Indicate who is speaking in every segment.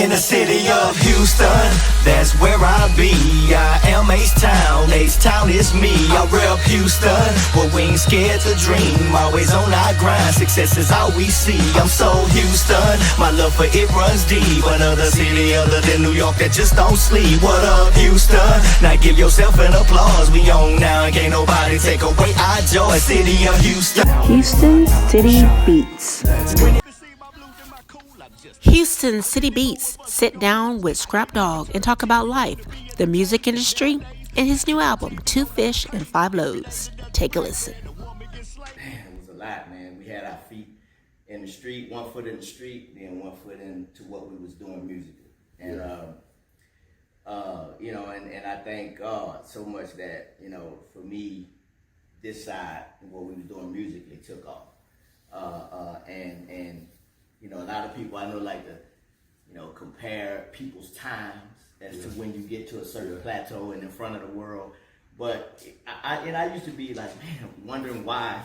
Speaker 1: in the city of Houston, that's where I be. I am H-Town, H-Town is me. I rep Houston, but we ain't scared to dream. Always on our grind, success is all we see. I'm so Houston, my love for it runs deep. Another city other than New York that just don't sleep. What up, Houston? Now give yourself an applause. We on now, and can't nobody take away our joy. City of Houston.
Speaker 2: Houston City Beats.
Speaker 3: Houston City Beats sit down with Scrap Dog and talk about life, the music industry, and his new album, Two Fish and Five Loaves. Take a listen.
Speaker 4: Man, it was a lot, man. We had our feet in the street, 1 foot in the street, then 1 foot into what we was doing musically. And, you know, and I thank God so much that, you know, for me, this side of what we was doing musically took off. And you know, a lot of people I know like to, you know, compare people's times as to when you get to a certain plateau and in front of the world. But I used to be like, man, wondering why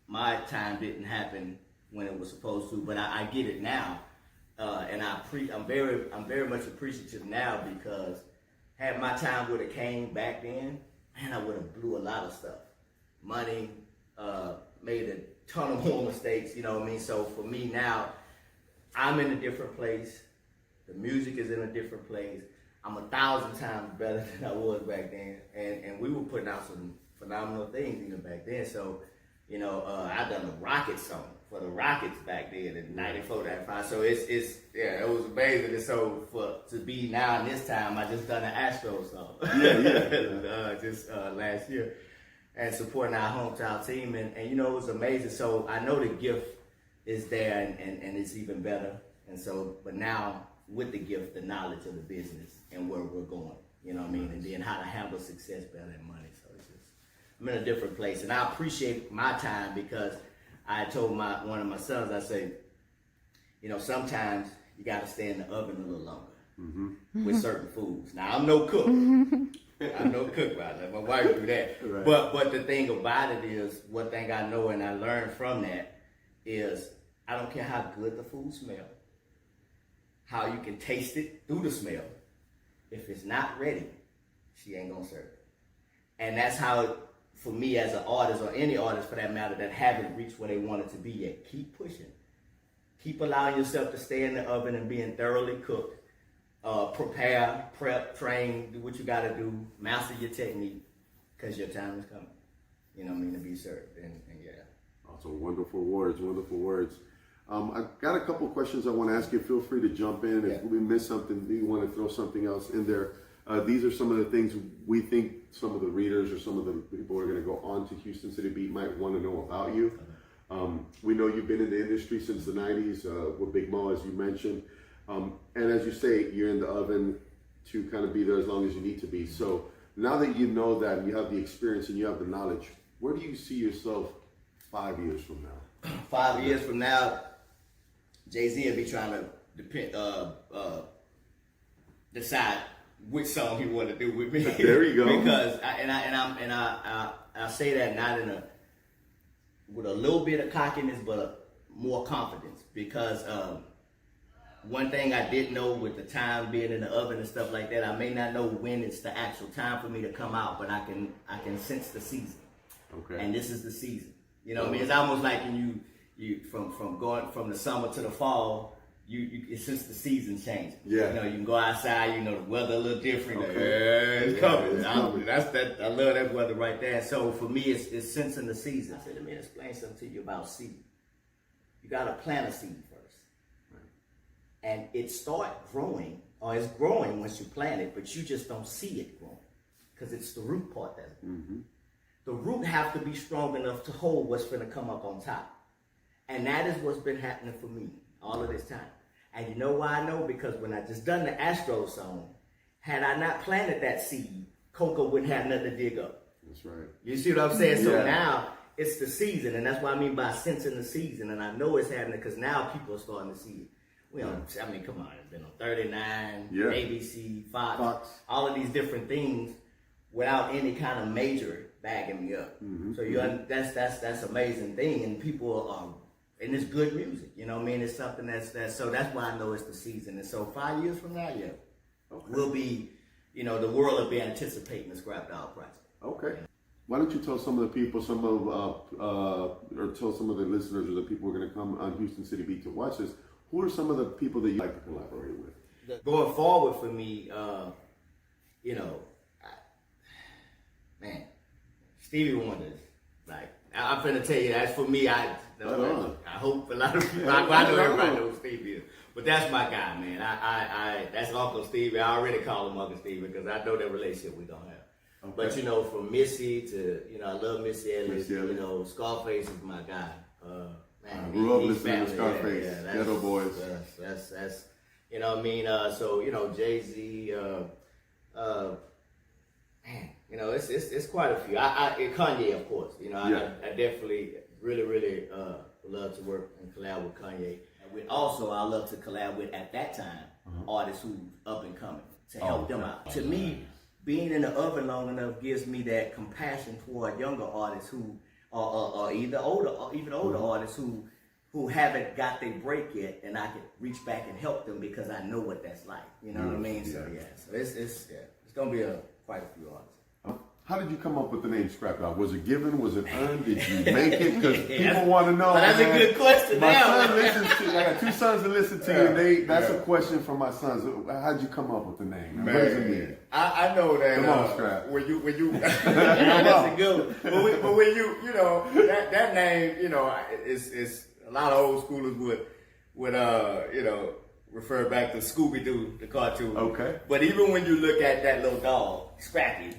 Speaker 4: my time didn't happen when it was supposed to. But I get it now, and I'm very much appreciative now, because had my time would have came back then, man, I would have blew a lot of stuff, money, made a ton of more mistakes. You know what I mean? So for me now, I'm in a different place. The music is in a different place. I'm 1,000 times better than I was back then. And we were putting out some phenomenal things even back then. So, you know, I done a Rocket song for the Rockets back then in 94, 95. So it was amazing. And so to be now in this time, I just done an Astros song. Just last year. And supporting our hometown team. And you know, it was amazing. So I know the gift is there, and it's even better. And so, but now with the gift, the knowledge of the business and where we're going, you know what I mean? And then how to handle success better than money. So it's just, I'm in a different place. And I appreciate my time, because I told one of my sons, I say, you know, sometimes you got to stay in the oven a little longer with certain foods. Now, I'm no cook. I'm no cook, right? Let my wife do that. Right. But the thing about it is, one thing I know and I learned from that is, I don't care how good the food smells, how you can taste it through the smell. If it's not ready, she ain't gonna serve it. And that's how, for me as an artist, or any artist for that matter, that haven't reached where they wanted to be yet, keep pushing. Keep allowing yourself to stay in the oven and being thoroughly cooked. Prepare, prep, train, do what you gotta do, master your technique, because your time is coming. You know what I mean, to be served. And yeah.
Speaker 5: Also, wonderful words, wonderful words. I've got a couple questions I want to ask you. Feel free to jump in. If we miss something, you want to throw something else in there. These are some of the things we think some of the readers or some of the people who are going to go on to Houston City Beat might want to know about you. We know you've been in the industry since the 90s with Big Mo, as you mentioned. And as you say, you're in the oven to kind of be there as long as you need to be. So now that you know that, and you have the experience and you have the knowledge, where do you see yourself 5 years from now?
Speaker 4: 5 years from now, Jay-Z will be trying to decide which song he want to do with me.
Speaker 5: There you go.
Speaker 4: Because I say that not with a little bit of cockiness, but more confidence. Because one thing I didn't know with the time being in the oven and stuff like that, I may not know when it's the actual time for me to come out, but I can sense the season. Okay. And this is the season. You know what I mean? It's almost like when you from going from the summer to the fall, it's since the season changing. Yeah. You know, you can go outside, you know, the weather a little different. Okay. It's coming. I love that weather right there. So for me, it's sensing the season. So let me explain something to you about seed. You gotta plant a seed first. Right. And it start growing, or it's growing once you plant it, but you just don't see it growing. Because it's the root part that's growing. The root have to be strong enough to hold what's gonna come up on top. And that is what's been happening for me all of this time. And you know why I know? Because when I just done the Astros song, had I not planted that seed, Coco wouldn't have nothing to dig up.
Speaker 5: That's right.
Speaker 4: You see what I'm saying? Yeah. So now it's the season, and that's what I mean by sensing the season. And I know it's happening because now people are starting to see it. I mean, come on, it's been on 39, ABC, Fox, all of these different things without any kind of major bagging me up. So that's amazing thing, and people are and it's good music. You know what I mean? It's something that's so that's why I know it's the season. And so 5 years from now, yeah, we'll be, you know, the world will be anticipating the Scrap Dog project.
Speaker 5: Okay. Why don't you tell some of the people, or tell some of the listeners or the people who are going to come on Houston City Beat to watch this, who are some of the people that you like to collaborate with?
Speaker 4: Going forward for me, you know, man, Stevie Wonder is like, I'm finna tell you, that's for me. I hope a lot of people, I know everybody knows Stevie is, but that's my guy, man. That's Uncle Stevie. I already call him Uncle Stevie because I know that relationship we're gonna have. Okay. But you know, from Missy to, you know, I love Missy Elliott. You know, Scarface is my guy. Man,
Speaker 5: I grew up listening to Scarface, Ghetto Boys.
Speaker 4: That's you know what I mean. So you know, Jay-Z. Man, you know, it's quite a few. Kanye, of course. You know, I definitely really love to work and collab with Kanye. And also, I love to collab with at that time artists who up and coming to help them out. To me, being in the oven long enough gives me that compassion toward younger artists who are either older or even older artists who haven't got their break yet, and I can reach back and help them because I know what that's like. You know what I mean? So so it's gonna be quite a few artists.
Speaker 5: How did you come up with the name Scrap Dog? Was it given? Was it earned? Did you make it? Because people want to know.
Speaker 4: That's a good question.
Speaker 5: My son listens to. I got 2 sons that listen to you. That's a question from my sons. How did you come up with the name? What does it mean?
Speaker 6: I know that.
Speaker 5: Come on, Scrap.
Speaker 6: When you
Speaker 4: that's a good one.
Speaker 6: but when you know that name, you know, it's a lot of old schoolers would you know, refer back to Scooby Doo, the cartoon.
Speaker 5: Okay.
Speaker 6: But even when you look at that little dog, Scrappy,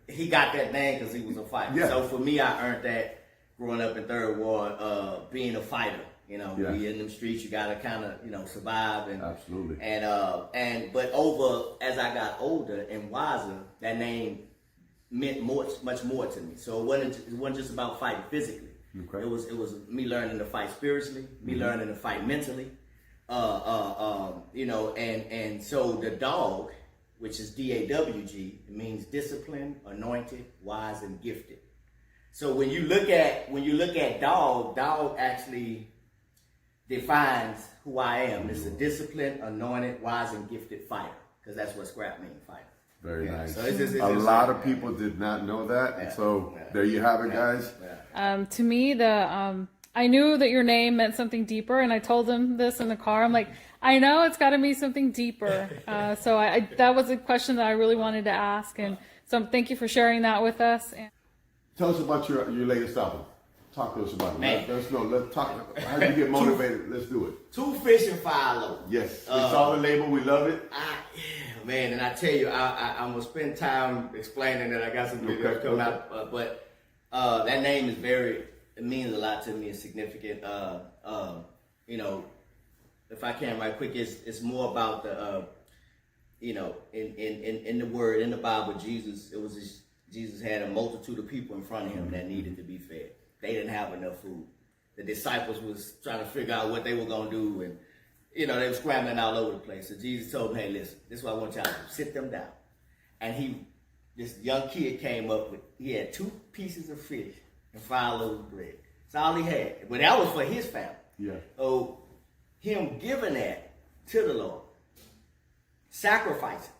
Speaker 4: he got that name because he was a fighter.
Speaker 5: Yeah.
Speaker 4: So for me, I earned that growing up in Third Ward, being a fighter. You know, we in them streets, you gotta kind of, you know, survive and
Speaker 5: absolutely.
Speaker 4: But as I got older and wiser, that name meant much more to me. So it wasn't just about fighting physically.
Speaker 5: Okay.
Speaker 4: It was me learning to fight spiritually, me learning to fight mentally. You know, and so the dog, which is D-A-W-G, it means disciplined, anointed, wise, and gifted. So when you look at dog actually defines who I am. It's a disciplined, anointed, wise, and gifted fighter, because that's what Scrap means, fighter.
Speaker 5: Very nice.
Speaker 4: So it's
Speaker 5: a lot of people did not know that, and so there you have it, guys.
Speaker 7: To me, I knew that your name meant something deeper, and I told him this in the car. I'm like, I know it's got to be something deeper. So that was a question that I really wanted to ask, and so thank you for sharing that with us.
Speaker 5: Tell us about your latest album. Talk to us about it.
Speaker 4: Man.
Speaker 5: Let's know. Let's talk. How do you get motivated? Let's do it.
Speaker 4: 2 Fish and 5 Loaves.
Speaker 5: Yes, it's on the label. We love it.
Speaker 4: Man, and I tell you, I'm gonna spend time explaining that. I got some videos coming out, but that name is it means a lot to me. It's significant. You know, if I can right quick, it's more about the, you know, in the word, in the Bible, Jesus had a multitude of people in front of him that needed to be fed. They didn't have enough food. The disciples was trying to figure out what they were gonna do, and you know, they were scrambling all over the place. So Jesus told them, hey, listen, this is what I want y'all to do. Sit them down. And this young kid came up with, he had 2 pieces of fish and 5 loaves of bread. That's all he had. But that was for his family.
Speaker 5: Yeah.
Speaker 4: So him giving that to the Lord, sacrificing.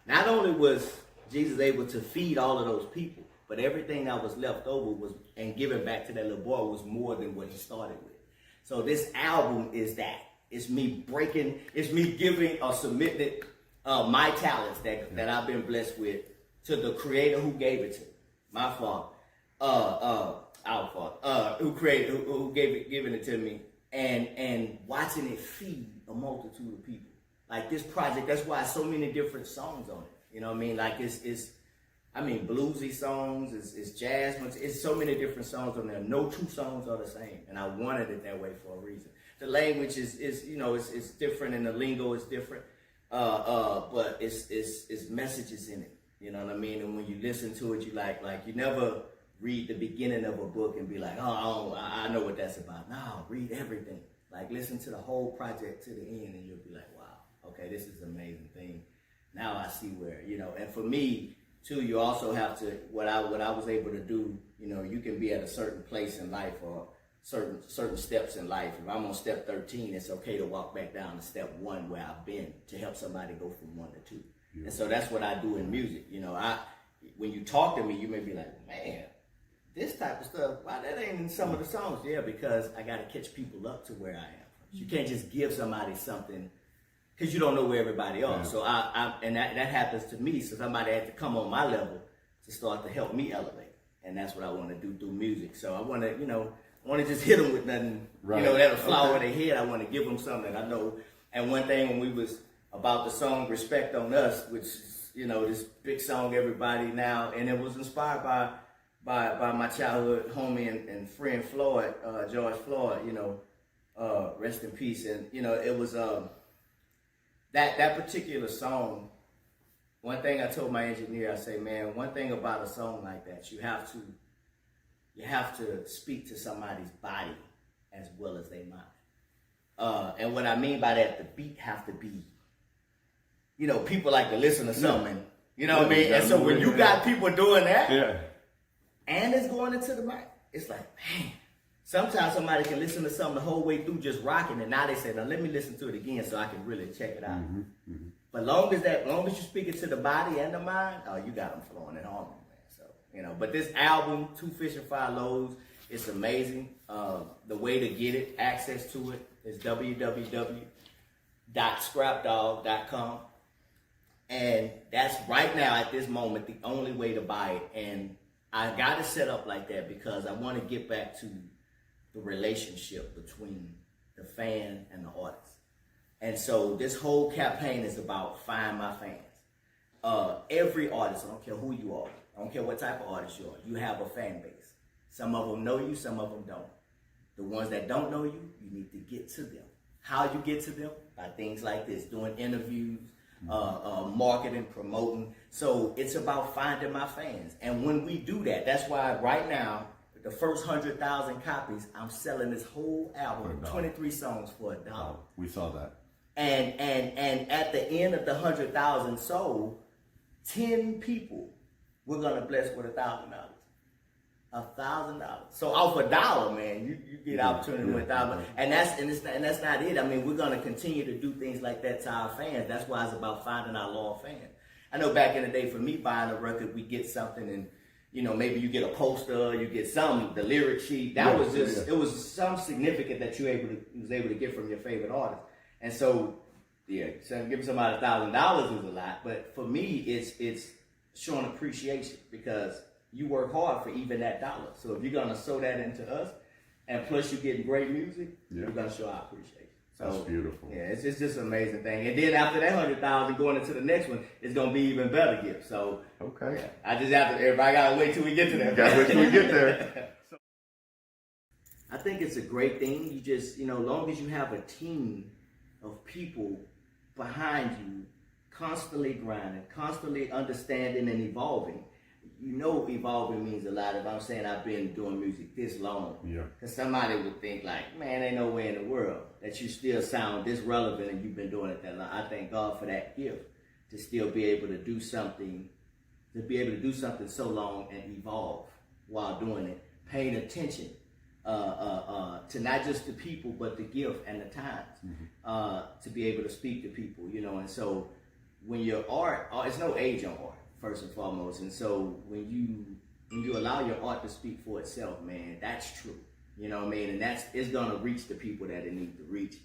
Speaker 4: Not only was Jesus able to feed all of those people, but everything that was left over and given back to that little boy was more than what he started with. So this album is that. It's me giving or submitting my talents that I've been blessed with to the Creator who gave it to me. My Father, our Father, who giving it to me, and watching it feed a multitude of people. Like this project, that's why so many different songs on it. You know what I mean? Like it's bluesy songs, it's jazz, it's so many different songs on there. No 2 songs are the same, and I wanted it that way for a reason. The language is you know, it's different, and the lingo is different, but it's messages in it. You know what I mean? And when you listen to it, you like you never read the beginning of a book and be like, oh, I know what that's about. No, read everything. Like listen to the whole project to the end, and you'll be like, wow, okay, this is an amazing thing. Now I see where, you know, and for me too, you also have to, what I was able to do, you know, you can be at a certain place in life or certain steps in life. If I'm on step 13, it's okay to walk back down to step 1 where I've been to help somebody go from 1 to 2. Yeah. And so that's what I do in music. You know, when you talk to me, you may be like, man, this type of stuff, why that ain't in some of the songs? Yeah, because I got to catch people up to where I am. You can't just give somebody something because you don't know where everybody are. Yeah. So and that happens to me. So somebody had to come on my level to start to help me elevate. And that's what I want to do through music. So I want to, I want to just hit them with nothing, that'll fly over their head. I want to give them something that I know. And one thing when we was about the song Respect on Us, which is, this big song everybody now, and it was inspired by my childhood homie and friend Floyd, George Floyd, rest in peace. And, it was that particular song. One thing I told my engineer, I say, man, one thing about a song like that, you have to speak to somebody's body as well as their mind. And what I mean by that, the beat have to be, people like to listen to something, what I mean? And so when you got people doing that, and it's going into the mic, it's like, man, sometimes somebody can listen to something the whole way through just rocking, and now they say, now let me listen to it again so I can really check it out. Mm-hmm, mm-hmm. But long as you speak it to the body and the mind, you got them flowing in harmony, man. So, but this album, 2 Fish and 5 Loaves, it's amazing. The way to get it, access to it, is www.scrapdog.com. And that's right now at this moment the only way to buy it. And I got it set up like that because I want to get back to the relationship between the fan and the artist. And so this whole campaign is about find my fans. Every artist, I don't care who you are, I don't care what type of artist you are, you have a fan base. Some of them know you, some of them don't. The ones that don't know you, you need to get to them. How you get to them? By things like this, doing interviews, marketing, promoting. So it's about finding my fans. And when we do that, that's why right now, the first 100,000 copies, I'm selling this whole album, 23 songs for $1.
Speaker 5: We saw that.
Speaker 4: And at the end of the 100,000 sold, 10 people we're gonna bless with $1,000. $1,000. So off $1, man, you get opportunity with $1,000. And that's not it. I mean, we're gonna continue to do things like that to our fans. That's why it's about finding our loyal fans. I know back in the day, for me buying a record, we get something and maybe you get a poster, you get the lyric sheet. That was just it was some significant that you was able to get from your favorite artist. And so, so giving somebody $1,000 is a lot, but for me, it's showing appreciation because you work hard for even that dollar. So if you're gonna sow that into us, and plus you're getting great music, we're gonna show our appreciation. So,
Speaker 5: that's beautiful.
Speaker 4: Yeah, it's just an amazing thing. And then after that 100,000, going into the next one, it's gonna be even better gift. So
Speaker 5: okay,
Speaker 4: I just have to. Everybody gotta wait till we get to that.
Speaker 5: Gotta wait till we get there.
Speaker 4: I think it's a great thing. You just, long as you have a team of people behind you, constantly grinding, constantly understanding and evolving. Evolving means a lot. If I'm saying I've been doing music this long, because somebody would think like, man, ain't no way in the world that you still sound this relevant and you've been doing it that long. I thank God for that gift to still be able to do something, so long and evolve while doing it, paying attention to not just the people, but the gift and the times, to be able to speak to people, and so when your art, it's no age on art, first and foremost, and so when you allow your art to speak for itself, man, that's true, and it's gonna reach the people that it needs to reach,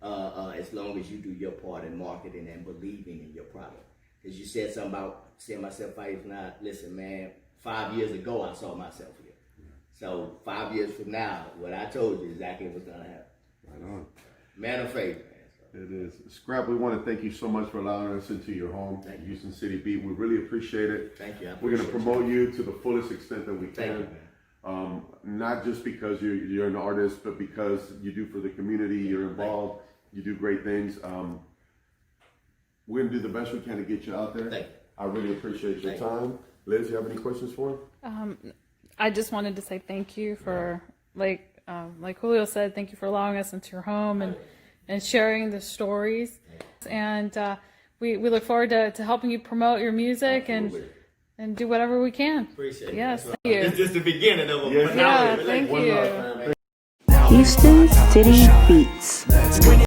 Speaker 4: as long as you do your part in marketing and believing in your product. Because you said something about seeing myself 5 years from now. Listen, man, 5 years ago I saw myself here. So 5 years from now, what I told you is exactly what's gonna happen.
Speaker 5: Right on.
Speaker 4: Man of faith, man. So.
Speaker 5: It is. Scrap, we want to thank you so much for allowing us into your home, Houston City Beat. We really appreciate it.
Speaker 4: Thank you.
Speaker 5: We're going to promote you to the fullest extent that we can.
Speaker 4: Thank you,
Speaker 5: not just because you're an artist, but because you do for the community. You're involved. You do great things. We're going to do the best we can to get you out there.
Speaker 4: Thank you.
Speaker 5: I really appreciate your time. Liz, you have any questions for him?
Speaker 7: I just wanted to say thank you for, like Julio said, thank you for allowing us into your home and sharing the stories. And we look forward to helping you promote your music and do whatever we can.
Speaker 4: Appreciate it.
Speaker 7: Yes, thank you.
Speaker 4: It's just the beginning of a
Speaker 7: thank you.
Speaker 2: Houston City Beats.
Speaker 1: When